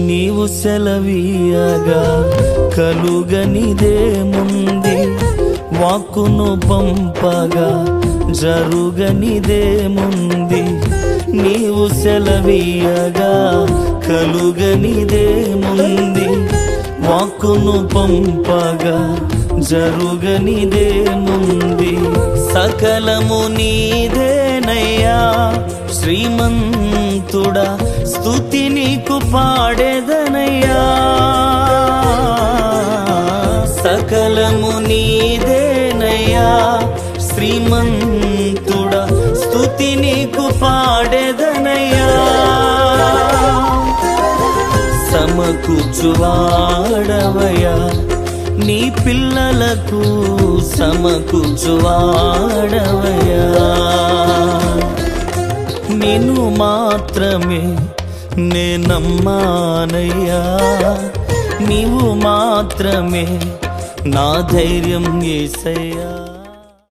నీవు సెలవీయగా కలుగనిదేముంది, వాక్కును పంపగా జరుగనిదేముంది. నీవు సెలవీయగా కలుగనిదేముంది, వాక్కును పంపగా జరుగనిదేముంది. సకలము నీదేనయ్యా శ్రీమంతుడా, స్తుతి నీకు పాడేదనయ్యా. సకలము నీదేనయ్యా శ్రీమంతుడా, స్తుతి నీకు పాడేదనయ్యా. సమకూర్చువాడవయ్యా నీ పిల్లలకు, సమకూర్చువాడవయ్యా. నిన్ను మాత్రమే నే నమ్మానయ్యా, నీవు మాత్రమే నా ధైర్యం యేసయ్యా.